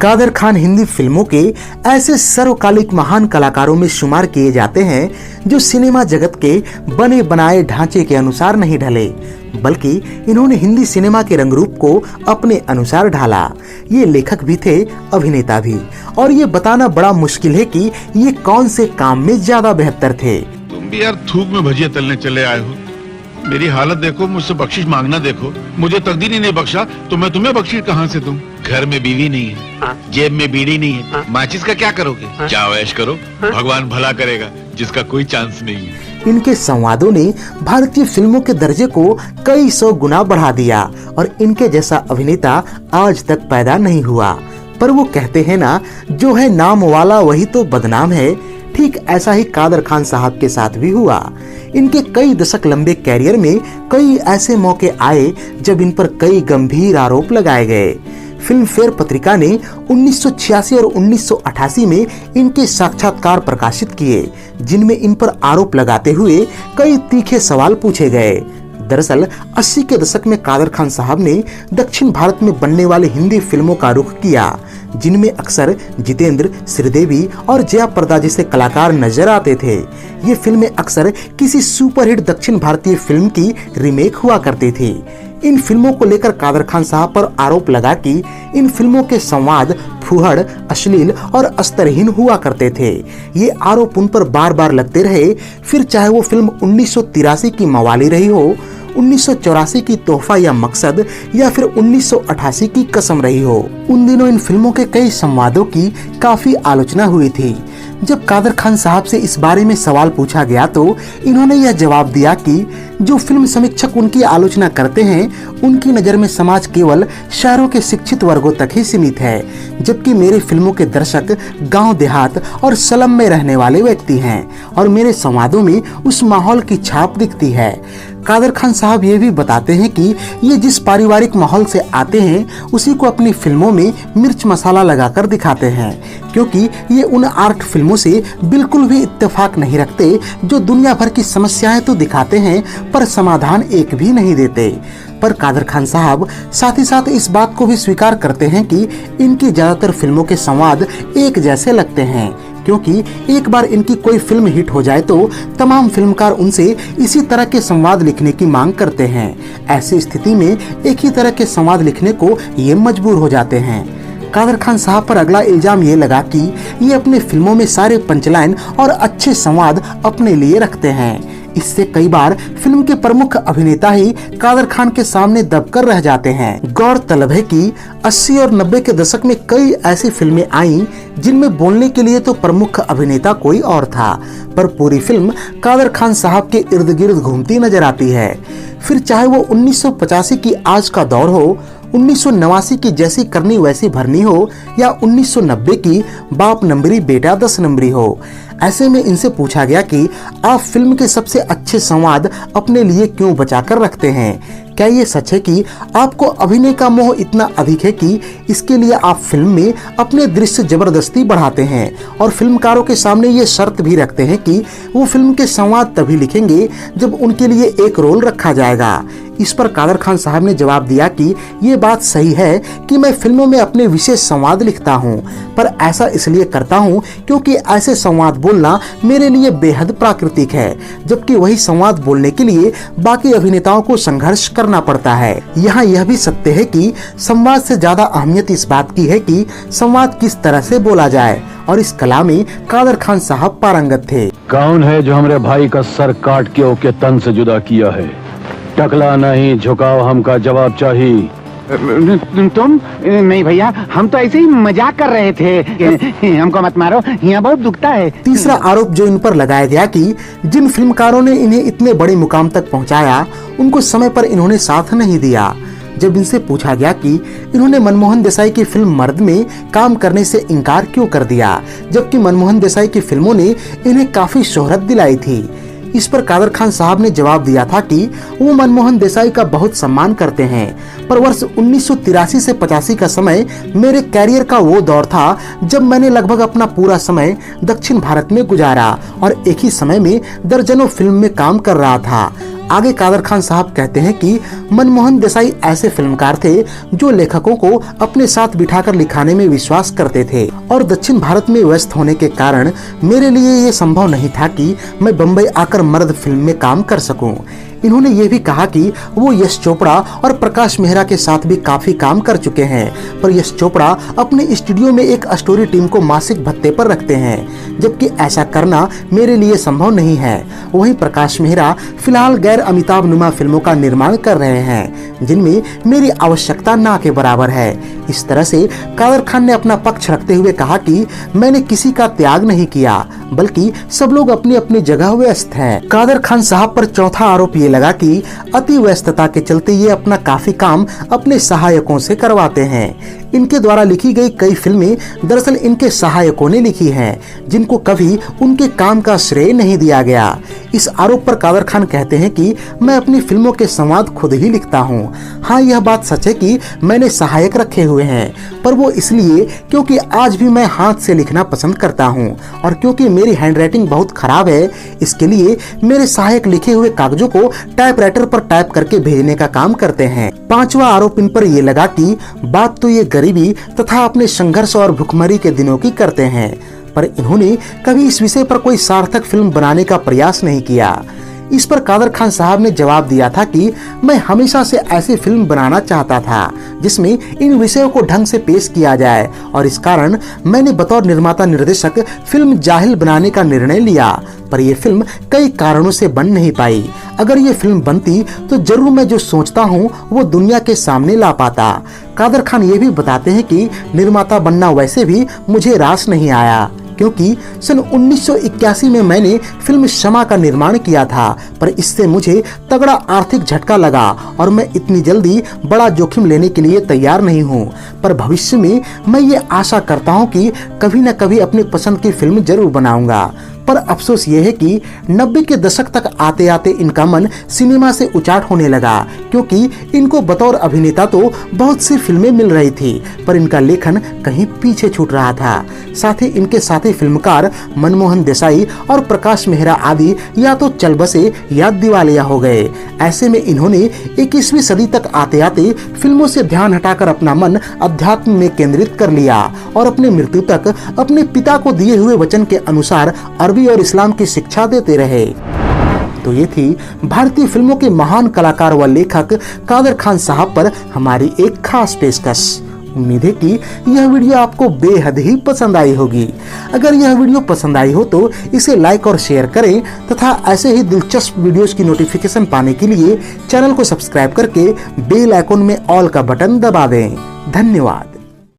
कादर खान हिंदी फिल्मों के ऐसे सर्वकालिक महान कलाकारों में शुमार किए जाते हैं जो सिनेमा जगत के बने बनाए ढांचे के अनुसार नहीं ढले, बल्कि इन्होंने हिंदी सिनेमा के रंगरूप को अपने अनुसार ढाला। ये लेखक भी थे, अभिनेता भी, और ये बताना बड़ा मुश्किल है कि ये कौन से काम में ज्यादा बेहतर थे। तुम भी यार थूक में भजिया तलने चले आए हो। मेरी हालत देखो, मुझसे बख्शिश मांगना देखो। मुझे तकदीर ही नहीं बख्शा तो मैं तुम्हें बख्शिश कहाँ से दूं? घर में बीवी नहीं है, जेब में बीड़ी नहीं है, माचिस का क्या करोगे? जाओ ऐश करो, भगवान भला करेगा, जिसका कोई चांस नहीं है। इनके संवादों ने भारतीय फिल्मों के दर्जे को कई सौ गुना बढ़ा दिया और इनके जैसा अभिनेता आज तक पैदा नहीं हुआ। पर वो कहते हैं ना, जो है नाम वाला वही तो बदनाम है। ठीक ऐसा ही कादर खान साहब के साथ भी हुआ। इनके कई दशक लंबे कैरियर में कई ऐसे मौके आए जब इन पर कई गंभीर आरोप लगाए गए। फिल्म फेयर पत्रिका ने 1986 और 1988 में इनके साक्षात्कार प्रकाशित किए, जिनमें इन पर आरोप लगाते हुए कई तीखे सवाल पूछे गए। दरअसल 80 के दशक में कादर खान साहब ने दक्षिण भारत में बनने वाले हिंदी फिल्मों का रुख किया, जिनमें अक्सर जितेंद्र, श्रीदेवी और जया प्रदा जैसे कलाकार नजर आते थे। ये फिल्में अक्सर किसी सुपरहिट दक्षिण भारतीय फिल्म की रीमेक हुआ करती थी। इन फिल्मों को लेकर कादर खान साहब पर आरोप लगा कि इन फिल्मों के संवाद फूहड़, अश्लील और अस्तरहीन हुआ करते थे। ये आरोप उन पर बार बार लगते रहे, फिर चाहे वो फिल्म 1983 की मवाली रही हो, 1984 की तोहफा या मकसद, या फिर 1988 की कसम रही हो। उन दिनों इन फिल्मों के कई संवादों की काफी आलोचना हुई थी। जब कादर खान साहब से इस बारे में सवाल पूछा गया तो इन्होंने यह जवाब दिया कि जो फिल्म समीक्षक उनकी आलोचना करते हैं, उनकी नज़र में समाज केवल शहरों के शिक्षित वर्गों तक ही सीमित है, जबकि मेरी फिल्मों के दर्शक गांव देहात और स्लम में रहने वाले व्यक्ति हैं और मेरे संवादों में उस माहौल की छाप दिखती है। कादर खान साहब ये भी बताते हैं कि ये जिस पारिवारिक माहौल से आते हैं, उसी को अपनी फिल्मों में मिर्च मसाला लगाकर दिखाते हैं, क्योंकि ये उन आर्ट फिल्मों से बिल्कुल भी इत्तेफाक नहीं रखते जो दुनिया भर की समस्याएं तो दिखाते हैं पर समाधान एक भी नहीं देते। पर कादर खान साहब साथ ही साथ इस बात को भी स्वीकार करते हैं कि इनकी ज्यादातर फिल्मों के संवाद एक जैसे लगते हैं, क्योंकि एक बार इनकी कोई फिल्म हिट हो जाए तो तमाम फिल्मकार उनसे इसी तरह के संवाद लिखने की मांग करते हैं। ऐसी स्थिति में एक ही तरह के संवाद लिखने को ये मजबूर हो जाते हैं। कादर खान साहब पर अगला इल्जाम ये लगा कि ये अपने फिल्मों में सारे पंचलाइन और अच्छे संवाद अपने लिए रखते हैं। इससे कई बार फिल्म के प्रमुख अभिनेता ही कादर खान के सामने दबकर रह जाते हैं। गौरतलब है कि 80 और 90 के दशक में कई ऐसी फिल्में आईं जिनमें बोलने के लिए तो प्रमुख अभिनेता कोई और था, पर पूरी फिल्म कादर खान साहब के इर्द गिर्द घूमती नजर आती है। फिर चाहे वो 1985 की आज का दौर हो, 1989 की जैसी करनी वैसी भरनी हो, या 1990 की बाप नंबरी बेटा 10 नंबरी हो। ऐसे में इनसे पूछा गया कि आप फिल्म के सबसे अच्छे संवाद अपने लिए क्यों बचा कर रखते हैं? क्या ये सच है कि आपको अभिनय का मोह इतना अधिक है कि इसके लिए आप फिल्म में अपने दृश्य जबरदस्ती बढ़ाते हैं और फिल्मकारों के सामने ये शर्त भी रखते हैं कि वो फिल्म के संवाद तभी लिखेंगे जब उनके लिए एक रोल रखा जाएगा? इस पर कादर खान साहब ने जवाब दिया कि ये बात सही है कि मैं फिल्मों में अपने विशेष संवाद लिखता हूँ, पर ऐसा इसलिए करता हूँ क्योंकि ऐसे संवाद बोलना मेरे लिए बेहद प्राकृतिक है, जबकि वही संवाद बोलने के लिए बाकी अभिनेताओं को संघर्ष करना पड़ता है। यहाँ यह भी सत्य है कि संवाद से ज्यादा अहमियत इस बात की है कि संवाद किस तरह से बोला जाए, और इस कला में कादर खान साहब पारंगत थे। कौन है जो हमारे भाई का सर काट के ओके तन से जुदा किया है? टकला नहीं, झुकाव हमका जवाब चाहिए। तुम? नहीं भैया, हम तो ऐसे ही मजाक कर रहे थे, हमको मत मारो, यहाँ बहुत दुखता है। तीसरा आरोप जो इन पर लगाया गया कि जिन फिल्मकारों ने इन्हें इतने बड़े मुकाम तक पहुंचाया, उनको समय पर इन्होंने साथ नहीं दिया। जब इनसे पूछा गया कि इन्होंने मनमोहन देसाई की फिल्म मर्द में काम करने से इनकार क्यों कर दिया, जबकि मनमोहन देसाई की फिल्मों ने इन्हें काफी शोहरत दिलाई थी, इस पर कादर खान साहब ने जवाब दिया था कि वो मनमोहन देसाई का बहुत सम्मान करते हैं, पर वर्ष 1983 से 85 का समय मेरे कैरियर का वो दौर था जब मैंने लगभग अपना पूरा समय दक्षिण भारत में गुजारा और एक ही समय में दर्जनों फिल्म में काम कर रहा था। आगे कादर खान साहब कहते हैं कि मनमोहन देसाई ऐसे फिल्मकार थे जो लेखकों को अपने साथ बिठाकर लिखाने में विश्वास करते थे और दक्षिण भारत में व्यस्त होने के कारण मेरे लिए ये संभव नहीं था कि मैं बम्बई आकर मर्द फिल्म में काम कर सकूं। इन्होंने ये भी कहा कि वो यश चोपड़ा और प्रकाश मेहरा के साथ भी काफी काम कर चुके हैं, पर यश चोपड़ा अपने स्टूडियो में एक स्टोरी टीम को मासिक भत्ते पर रखते हैं, जबकि ऐसा करना मेरे लिए संभव नहीं है। वहीं प्रकाश मेहरा फिलहाल गैर अमिताभ नुमा फिल्मों का निर्माण कर रहे हैं, जिनमें मेरी आवश्यकता ना के बराबर है। इस तरह से कादर खान ने अपना पक्ष रखते हुए कहा कि मैंने किसी का त्याग नहीं किया, बल्कि सब लोग अपनी अपनी जगह व्यस्त हैं। कादर खान साहब पर चौथा आरोप ये लगा कि अति व्यस्तता के चलते ये अपना काफी काम अपने सहायकों से करवाते हैं। इनके द्वारा लिखी गई कई फिल्में दरअसल इनके सहायकों ने लिखी हैं, जिनको कभी उनके काम का श्रेय नहीं दिया गया। इस आरोप पर कादर खान कहते हैं कि मैं अपनी फिल्मों के संवाद खुद ही लिखता हूँ। हाँ, यह बात सच है कि मैंने सहायक रखे हुए हैं, पर वो इसलिए क्योंकि आज भी मैं हाथ से लिखना पसंद करता हूँ और क्योंकि मेरी हैंडराइटिंग बहुत खराब है, इसके लिए मेरे सहायक लिखे हुए कागजों को टाइपराइटर पर टाइप करके भेजने का काम करते हैं। पांचवा आरोप इन पर यह लगा कि बात तो ये गरीबी तथा अपने संघर्ष और भुखमरी के दिनों की करते हैं, पर इन्होंने कभी इस विषय पर कोई सार्थक फिल्म बनाने का प्रयास नहीं किया। इस पर कादर खान साहब ने जवाब दिया था कि मैं हमेशा से ऐसी फिल्म बनाना चाहता था जिसमें इन विषयों को ढंग से पेश किया जाए, और इस कारण मैंने बतौर निर्माता निर्देशक फिल्म जाहिल बनाने का निर्णय लिया, पर यह फिल्म कई कारणों से बन नहीं पाई। अगर ये फिल्म बनती तो जरूर मैं जो सोचता हूँ वो दुनिया के सामने ला पाता। कादर खान ये भी बताते हैं कि निर्माता बनना वैसे भी मुझे रास नहीं आया, क्योंकि सन 1981 में मैंने फिल्म क्षमा का निर्माण किया था, पर इससे मुझे तगड़ा आर्थिक झटका लगा और मैं इतनी जल्दी बड़ा जोखिम लेने के लिए तैयार नहीं हूँ। पर भविष्य में मैं ये आशा करता हूँ कि कभी न कभी अपनी पसंद की फिल्म जरूर बनाऊंगा। पर अफसोस ये है कि 90 के दशक तक आते आते इनका मन सिनेमा से उचाट होने लगा, क्योंकि इनको बतौर अभिनेता तो बहुत सी फिल्में मिल रही थी, पर इनका लेखन कहीं पीछे छूट रहा था। साथ ही इनके साथी फिल्मकार मनमोहन देसाई और प्रकाश मेहरा आदि या तो चल बसे या दिवालिया हो गए। ऐसे में इन्होंने 21वीं सदी तक आते आते फिल्मों से ध्यान हटाकर अपना मन अध्यात्म में केंद्रित कर लिया और अपने मृत्यु तक अपने पिता को दिए हुए वचन के अनुसार अरबी और इस्लाम की शिक्षा देते रहे। तो ये थी भारतीय फिल्मों के महान कलाकार व लेखक कादर खान साहब पर हमारी एक खास पेशकश। उम्मीद है कि यह वीडियो आपको बेहद ही पसंद आई होगी। अगर यह वीडियो पसंद आई हो तो इसे लाइक और शेयर करें तथा ऐसे ही दिलचस्प वीडियोस की नोटिफिकेशन पाने के लिए चैनल को सब्सक्राइब करके बेल आइकन में ऑल का बटन दबा दें। धन्यवाद।